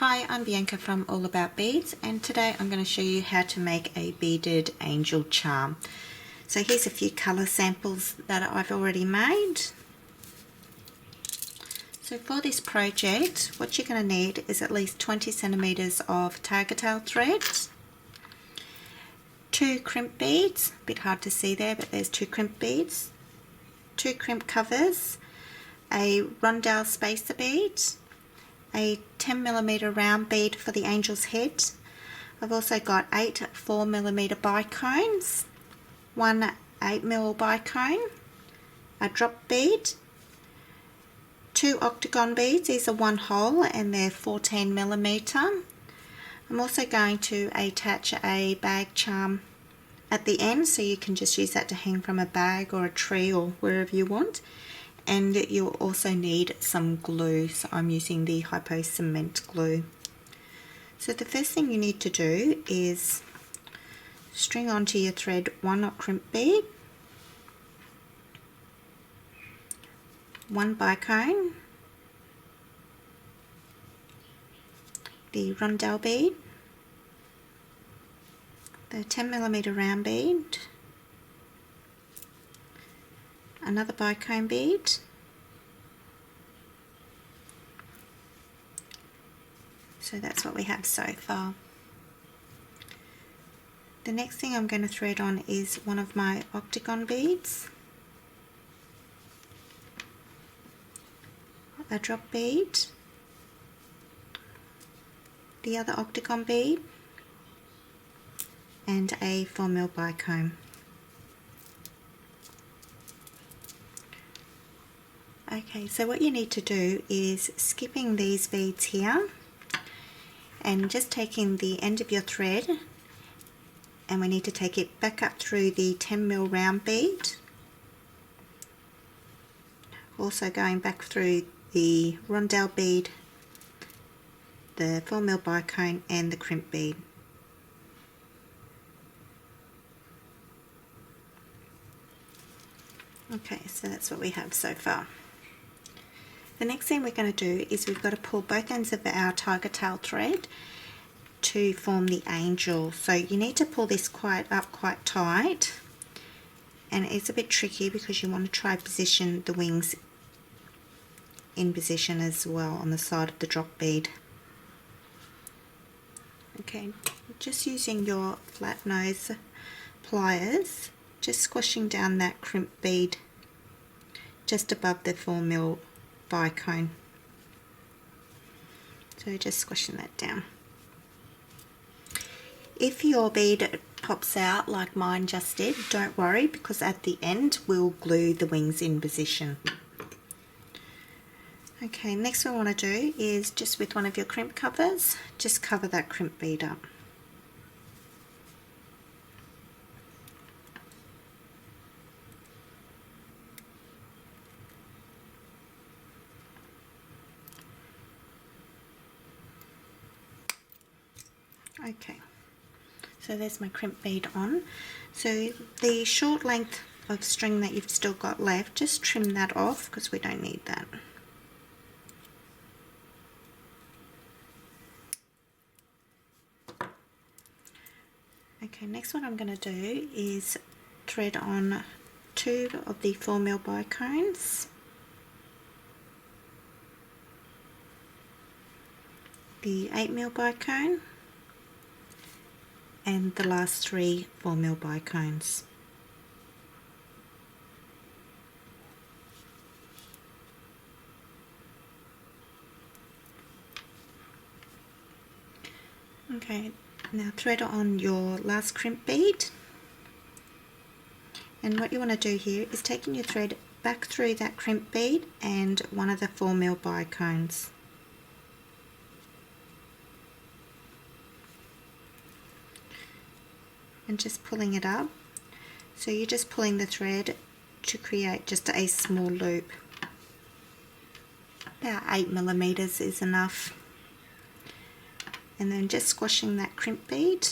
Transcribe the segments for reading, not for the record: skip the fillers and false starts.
Hi, I'm Bianca from All About Beads, and today I'm going to show you how to make a beaded angel charm. So here's a few colour samples that I've already made. So for this project, what you're going to need is at least 20 centimetres of tiger tail thread, 2 crimp beads, a bit hard to see there, but there's 2 crimp beads, 2 crimp covers, a rondelle spacer bead, a 10mm round bead for the angel's head. I've also got 8 4mm bicones, 1 8mm bicone, a drop bead, 2 octagon beads. These are 1 hole and they're 14mm. I'm also going to attach a bag charm at the end, so you can just use that to hang from a bag or a tree or wherever you want. And you'll also need some glue, so I'm using the Hypo Cement glue. So the first thing you need to do is string onto your thread 1 crimp bead, 1 bicone, the rondelle bead, the 10mm round bead, another bicone bead, so that's what we have so far. The next thing I'm going to thread on is one of my octagon beads, a drop bead, the other octagon bead, and a 4mm bicone. Okay, so what you need to do is skipping these beads here and just taking the end of your thread, and we need to take it back up through the 10mm round bead, also going back through the rondelle bead, the 4mm bicone and the crimp bead. Okay, so that's what we have so far. The next thing we're going to do is we've got to pull both ends of our tiger tail thread to form the angel. So you need to pull this quite tight, and it's a bit tricky because you want to try position the wings in position as well on the side of the drop bead. Okay, just using your flat nose pliers, just squashing down that crimp bead just above the 4mm bicone. So just squashing that down. If your bead pops out like mine just did, don't worry, because at the end we'll glue the wings in position. Okay, next what I want to do is just with one of your crimp covers, just cover that crimp bead up. Okay, so there's my crimp bead on. So the short length of string that you've still got left, just trim that off because we don't need that. Okay, next what I'm going to do is thread on 2 of the 4mm bicones, the 8mm bicone, and the last 3 4mm bicones. Okay, now thread on your last crimp bead, and what you want to do here is taking your thread back through that crimp bead and one of the 4mm bicones. And just pulling it up. So you're just pulling the thread to create just a small loop. About 8mm is enough. And then just squashing that crimp bead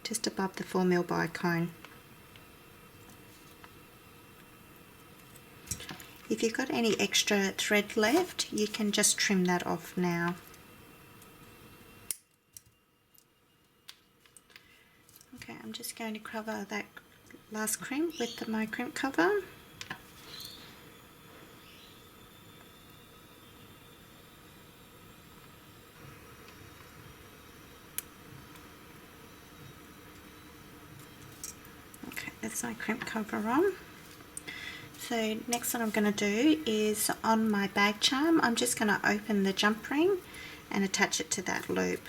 just above the 4mm bicone. If you've got any extra thread left, you can just trim that off now. going to cover that last crimp with my crimp cover. Okay, that's my crimp cover on. So next what I'm going to do is on my bag charm, I'm just going to open the jump ring and attach it to that loop.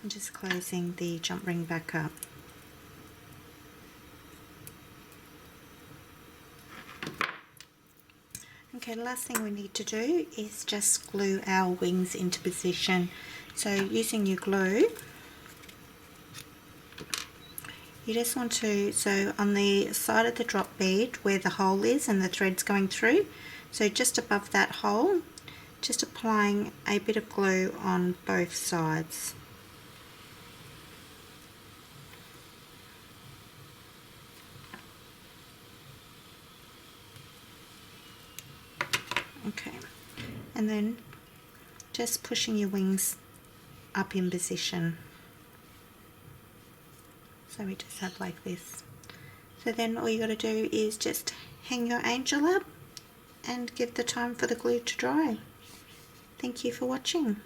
I'm just closing the jump ring back up. Okay, the last thing we need to do is just glue our wings into position. So using your glue, you just want to, so on the side of the drop bead where the hole is and the thread's going through, so just above that hole, just applying a bit of glue on both sides. Okay, and then just pushing your wings up in position. So we just have like this. So then all you got to do is just hang your angel up and give the time for the glue to dry. Thank you for watching.